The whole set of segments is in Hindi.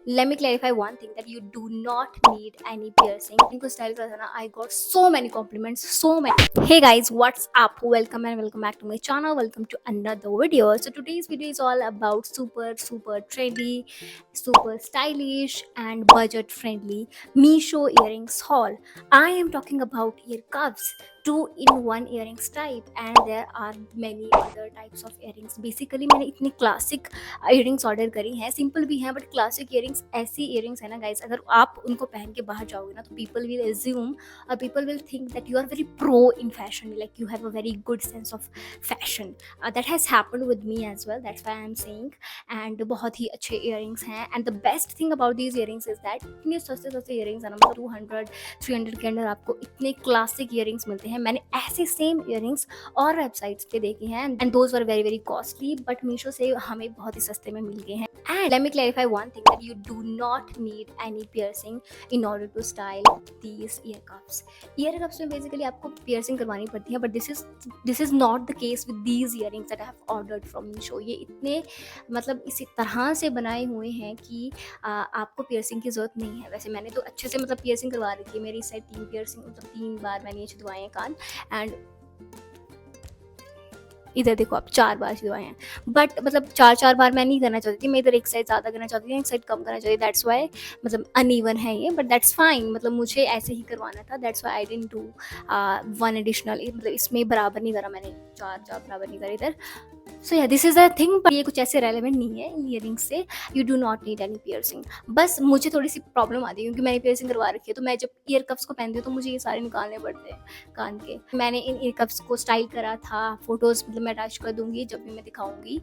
Let me clarify one thing, that you do not need any piercing. इनको style करा था ना, I got so many compliments, so many. Hey guys, what's up? Welcome and welcome back to my channel. Welcome to another video. So today's video is all about super trendy, super stylish and budget friendly Misho earrings haul. I am talking about ear cuffs, 2-in-1 earrings type, and there are many other types of earrings. Basically मैंने इतनी क्लासिक इयरिंग्स ऑर्डर करी हैं, सिंपल भी हैं बट क्लासिक इयरिंग्स ऐसी इयरिंग्स है ना गाइस, अगर आप उनको पहन के बाहर जाओगे ना तो पीपल विल एज्यूम और people will think that you are very pro in fashion, like you have a very good sense of fashion. That has happened with me as well, that's why I am saying. And बहुत ही अच्छे इयरिंग्स हैं. And the best thing about these earrings is that इतने सस्ते इयरिंग्स हैं ना, मतलब 200-300 के अंदर आपको इतने क्लासिक इयरिंग्स मिलते हैं. मैंने ऐसे सेम इयरिंग्स और वेबसाइट्स पे देखे हैं and those were very costly, but Meesho से हमें बहुत ही सस्ते में मिल गए हैं. And let me clarify one thing, that you do not need any piercing in order to style these ear cuffs. Ear cuffs में basically आपको piercing करवानी पड़ती है, but this is not the case with these earrings that I have ordered from Meesho. ये इतने मतलब इसी तरह से बनाए हुए हैं कि आपको piercing की ज़रूरत नहीं है. वैसे मैंने तो अच्छे से मतलब piercing करवा रखी है. मेरी साइड 3 piercing, मतलब 3 बार मैंने ये छिदवाए हैं कान, एंड इधर देखो आप 4 बार छिदवाए हैं. बट मतलब 4 बार मैं नहीं करना चाहती थी, मैं इधर एक साइड ज़्यादा करना चाहती थी, एक साइड कम करना चाहती थी. दैट्स वाई मतलब अनइवन है ये, बट दैट्स फाइन. मतलब मुझे ऐसे ही करवाना था, that's why I didn't do one additional. मतलब इसमें बराबर नहीं करा मैंने, 4 बराबर नहीं करा इधर. सो या this is a thing, but ये कुछ ऐसे रेलेवेंट नहीं है इन इयरिंग्स से. You do not need any piercing. बस मुझे थोड़ी सी प्रॉब्लम आती है क्योंकि मैंने पियर्सिंग करवा रखी है, तो मैं जब ईयर कप्स को पहनती हूँ तो मुझे ये सारे निकालने पड़ते हैं कान के. मैंने इन ईयर कप्स को स्टाइल करा था, फोटोज़ मतलब मैं अटैच कर दूँगी जब भी मैं दिखाऊँगी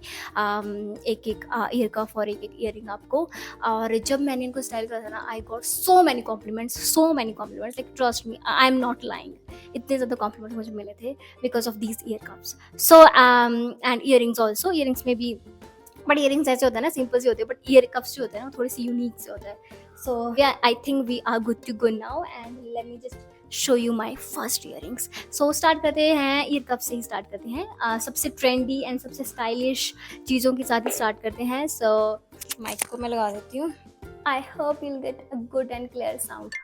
एक ईयर कफ और एक ईयरिंग आपको. और जब मैंने इनको स्टाइल करा था ना, I got so many compliments, like trust me, I am not lying. इतने ज़्यादा कॉम्प्लीमेंट्स मुझे मिले थे because of these ear cuffs. So and earrings also, earrings में भी, बट इयरिंग्स ऐसे होता है ना, सिंपल से होते हैं, बट ईयर कप्स जो होते हैं ना थोड़ी सी यूनिक से होता है. So yeah I think we are good to go now, and let me just show you my first earrings. So start करते हैं, ईयर कप से ही स्टार्ट करते हैं. सबसे ट्रेंडी एंड सबसे स्टाइलिश चीज़ों के साथ ही स्टार्ट करते हैं. सो माइक को मैं लगा देती हूँ. I hope you'll get a good and clear sound.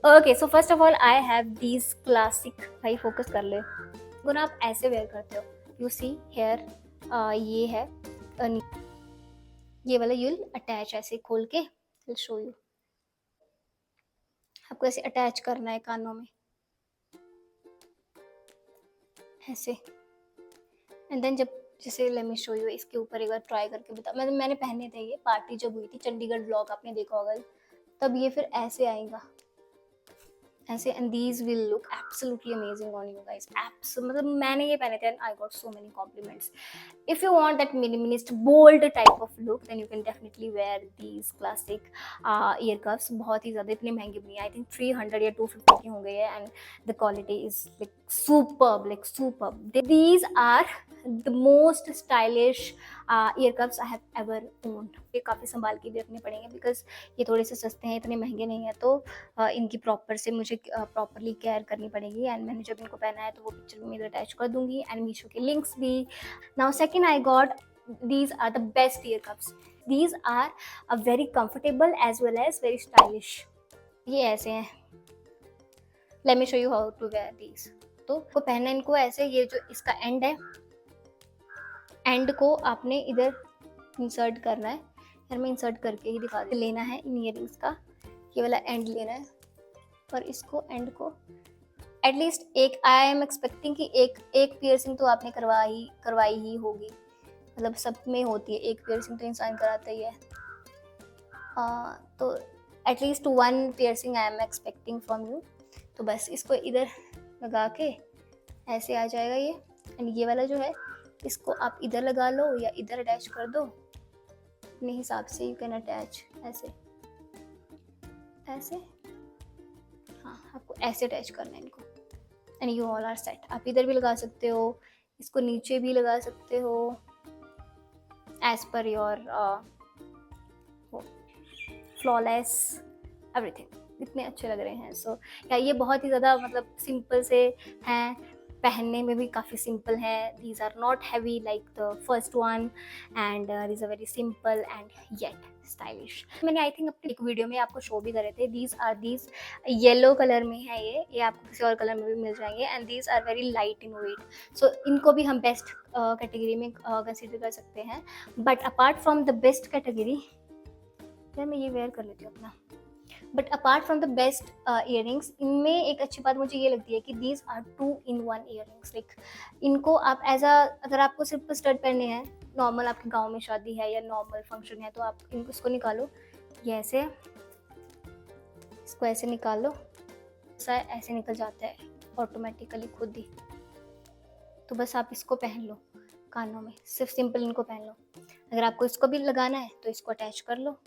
Okay, so first of all I have these classic. भाई फोकस कर ले. को ना आप ऐसे वेयर करते हो, यू सी हेयर, ये है ये वाला यूल अटैच ऐसे खोल के, विल शो यू. आपको ऐसे अटैच करना है कानों में ऐसे, एंड देन जब जैसे लेट मी शो यू, इसके ऊपर एक बार ट्राई करके बता. मैंने पहने थे ये पार्टी जब हुई थी, चंडीगढ़ व्लॉग आपने देखा होगा, तब ये फिर ऐसे आएगा ऐसे, and these will look absolutely amazing on you guys. मतलब मैंने ये पहने थे and I got so many compliments. If you want that minimalist bold type of look, then you can definitely wear these classic ear cuffs. बहुत ही ज़्यादा इतने महंगे भी नहीं, आई थिंक 300 या 250 के होंगे, and the quality is like superb. These are the most stylish ear cuffs I have ever owned. ये काफ़ी संभाल के भी रखने पड़ेंगे बिकॉज ये थोड़े से सस्ते हैं, इतने महंगे नहीं हैं, तो इनकी प्रॉपर से मुझे प्रॉपरली केयर करनी पड़ेगी. एंड मैंने जब इनको पहना है तो वो पिक्चर भी इधर अटैच कर दूंगी, एंड मीशो के लिंक्स भी. Now second I got, these are the best ear cuffs. These are a very comfortable as well as very stylish. ये ऐसे हैं. Let me show you how to wear these. तो को पहनना इनको ऐसे, ये जो इसका एंड है, एंड को आपने इधर इंसर्ट करना है. यार मैं इंसर्ट करके ही दिखा दे. लेना है इन ईयरिंग्स का ये वाला एंड लेना है, और इसको एंड को एटलीस्ट एक, आई एम एक्सपेक्टिंग कि एक पियर्सिंग तो आपने करवाई ही होगी. मतलब सब में होती है एक पियर्सिंग, तो इंसान कराता ही है. तो at least 1 piercing I am expecting from you. तो बस इसको इधर लगा के ऐसे आ जाएगा ये. एंड ये वाला जो है, इसको आप इधर लगा लो या इधर अटैच कर दो अपने हिसाब से. यू कैन अटैच ऐसे ऐसे, हाँ आपको ऐसे अटैच करना है इनको, and you all are set. आप इधर भी लगा सकते हो, इसको नीचे भी लगा सकते हो, as per your flawless everything. इतने अच्छे लग रहे हैं. सो या ये बहुत ही ज़्यादा मतलब सिंपल से हैं, पहनने में भी काफ़ी सिंपल है. These are not heavy like the first one and these are very simple and yet stylish. मैंने आई थिंक अपनी एक वीडियो में आपको शो भी करे थे. दीज येलो कलर में है. ये आपको किसी और कलर में भी मिल जाएंगे and these are very light in weight. So इनको भी हम बेस्ट कैटेगरी में कंसिडर कर सकते हैं. But apart from the best category, यार मैं ये वेयर कर लेती हूँ अपना. But apart from the best earrings, इनमें एक अच्छी बात मुझे ये लगती है कि these are 2-in-1 earrings. Like इनको आप एज अ, अगर आपको सिर्फ स्टड पहनने हैं, नॉर्मल आपके गांव में शादी है या नॉर्मल फंक्शन है, तो आप इनको इसको निकालो, ये ऐसे, इसको ऐसे निकाल लो, ऐसे निकल जाता है ऑटोमेटिकली खुद ही. तो बस आप इसको पहन लो कानों में, सिर्फ सिंपल इनको पहन लो. अगर आपको इसको भी लगाना है तो इसको अटैच कर लो,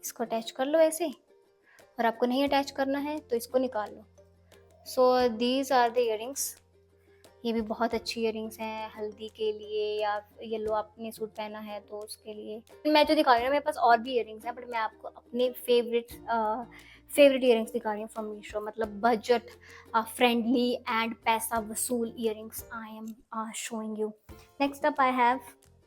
इसको अटैच कर लो ऐसे. और आपको नहीं अटैच करना है तो इसको निकाल लो. So these are the earrings. ये भी बहुत अच्छी ईयरिंग्स हैं हल्दी के लिए, या येलो आपने सूट पहना है तो उसके लिए. मैं जो दिखा रही हूँ, मेरे पास और भी ईयरिंग्स हैं, बट मैं आपको अपने फेवरेट ईयरिंग्स दिखा रही हूँ फ्रॉम मीशो. मतलब बजट फ्रेंडली एंड पैसा वसूल earrings I am showing you. Next up I have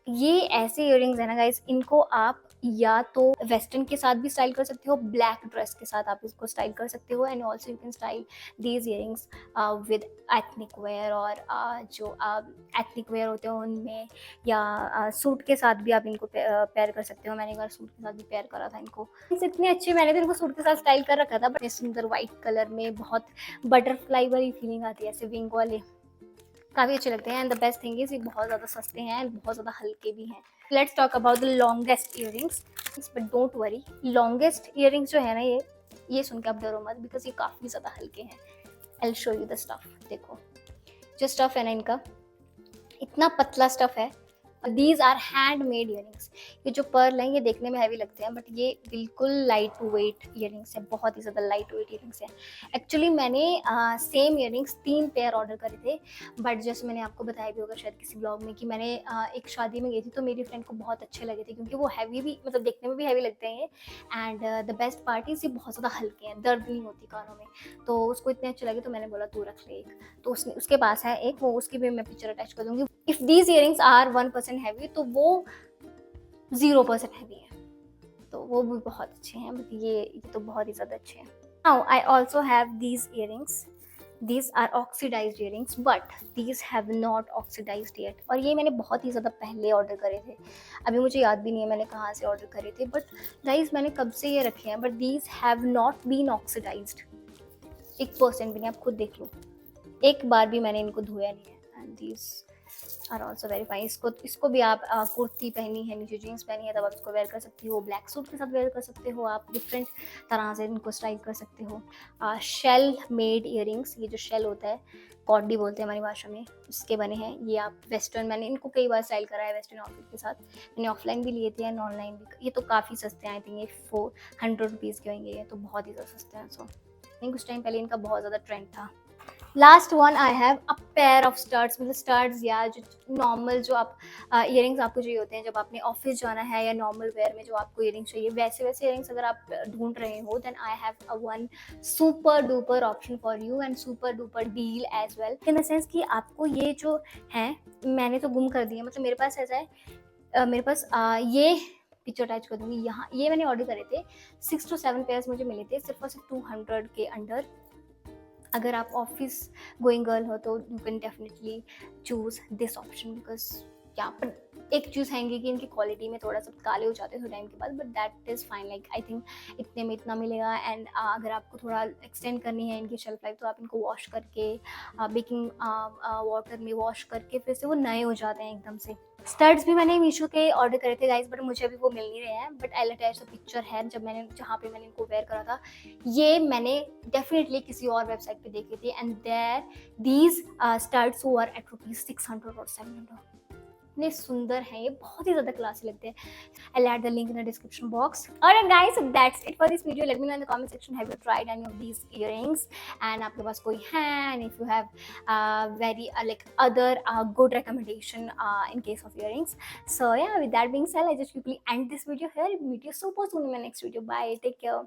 ये ऐसे ईयरिंग्स है ना गाइज, इनको आप या तो वेस्टर्न के साथ भी स्टाइल कर सकते हो, ब्लैक ड्रेस के साथ आप इसको स्टाइल कर सकते हो. And also you can style these earrings with ethnic wear, और जो एथनिक वेयर होते हैं उनमें, या सूट के साथ भी आप इनको पेयर कर सकते हो. मैंने एक बार सूट के साथ भी पेयर करा था इनको. इतने अच्छे, मैंने तो इनको सूट के साथ स्टाइल कर रखा था, बट सुंदर व्हाइट कलर में बहुत बटरफ्लाई वाली फीलिंग आती है, ऐसे विंग वाले, काफ़ी अच्छे लगते हैं. And the best thing is ये बहुत ज़्यादा सस्ते हैं एंड बहुत ज़्यादा हल्के भी हैं. Let's talk about the longest earrings. But don't worry, longest earrings जो है ना, ये सुन के आप डरो मत, बिकॉज ये काफ़ी ज़्यादा हल्के हैं. I will show you the stuff. देखो जो स्टफ है ना इनका, इतना पतला स्टफ है. These are hand made earrings. ये जो पर्ल हैं ये देखने में हैवी लगते हैं, बट ये बिल्कुल लाइट वेट ईयरिंग्स है, बहुत ही ज़्यादा लाइट वेट ईयरिंग्स हैं. एक्चुअली मैंने सेम ईयरिंग्स 3 पेयर ऑर्डर करे थे, बट जैसे मैंने आपको बताया भी होगा शायद किसी ब्लॉग में कि मैंने एक शादी में गई थी, तो मेरी फ्रेंड को बहुत अच्छे लगे थे, क्योंकि वो हैवी भी, मतलब देखने में भी हैवी लगते हैं. And the best part is ये बहुत ज़्यादा हल्के हैं, दर्द नहीं होती कानों में. तो उसको इतने अच्छे लगे, तो मैंने बोला तू रख ले एक. तो उसके पास है एक, वो उसकी भी मैं पिक्चर अटैच कर दूँगी. If these earrings are 1% heavy, तो वो 0% हैवी है, तो वो भी बहुत अच्छे हैं. बट ये तो बहुत ही ज़्यादा अच्छे हैं. Now I also have these earrings. These are oxidised earrings, but these have not oxidised yet. और ये मैंने बहुत ही ज़्यादा पहले ऑर्डर करे थे, अभी मुझे याद भी नहीं है मैंने कहाँ से ऑर्डर करे थे. बट गाइज मैंने कब से ये रखे हैं, but these have not been oxidised. 1% भी नहीं, आप खुद देख लो, एक बार भी मैंने इनको धोया नहीं है. And these are also very fine. इसको भी आप कुर्ती पहनी है, नीचे जीन्स पहनी है, तब आप इसको वेयर कर सकती हो. ब्लैक सूट के साथ वेयर कर सकते हो. आप डिफरेंट तरह से इनको स्टाइल कर सकते हो. शेल मेड ईयरिंग्स, ये जो शेल होता है, कॉडी बोलते हैं हमारी भाषा में, उसके बने हैं. ये आप वेस्टर्न, मैंने इनको कई बार स्टाइल करा है वेस्टर्न आउटफिट के साथ. मैंने ऑफलाइन भी लिए थे एंड ऑनलाइन भी. ये तो काफ़ी सस्ते हैं, आई थिंक ये 400 रुपीज़ के होंगे. ये तो बहुत ही ज़्यादा सस्ते हैं. सो आई थिंक कुछ टाइम पहले इनका बहुत ज़्यादा ट्रेंड था. Last one I have a pair of studs. मतलब स्टड्स या जो नॉर्मल जो आप ईयरिंग्स आपको चाहिए होते हैं जब आपने ऑफिस जाना है, या नॉर्मल वेयर में जो आपको ईयरिंग्स चाहिए, वैसे ईयरिंग्स अगर आप ढूंढ रहे हो, then I have a one super duper option for you and super duper deal as well. In the sense कि आपको ये जो है, मैंने तो गुम कर दिया, मतलब मेरे पास ऐसा है, मेरे पास ये पिक्चर अटैच कर दूंगी यहाँ. ये मैंने ऑर्डर करे थे, 6 to 7 पेयर्स मुझे मिले थे सिर्फ और सिर्फ 200 के अंडर. अगर आप ऑफिस गोइंग गर्ल हो तो you can definitely choose this option, because यहाँ पर एक चीज़ हैंगी कि इनकी क्वालिटी में थोड़ा सा काले हो जाते हैं टाइम के बाद, but that is fine. Like I think इतने में इतना मिलेगा. एंड अगर आपको थोड़ा एक्सटेंड करनी है इनकी शेल्फ लाइफ, तो आप इनको वॉश करके बेकिंग वाटर में वॉश करके फिर से वो नए हो जाते हैं एकदम से. स्टड्स भी मैंने मीशो के ऑर्डर करे थे गाइस, बट मुझे अभी वो मिल नहीं रहे हैं. But I attach the picture है जहाँ पे मैंने इनको वेयर करा था. ये मैंने डेफिनेटली किसी और वेबसाइट पे देखे थे, and there these studs were at ₹600 और 700. इतने सुंदर हैं ये, बहुत ही ज़्यादा क्लासी लगते हैं. I'll add the link in the description box. Alright guys, so that's it for this video. Let me know in the comment section, have you tried any of these earrings? And आपके पास कोई है, and if you have very like other good recommendation in case of earrings. So yeah, with that being said, I just quickly end this video here. Meet you super soon in my next video. Bye. Take care.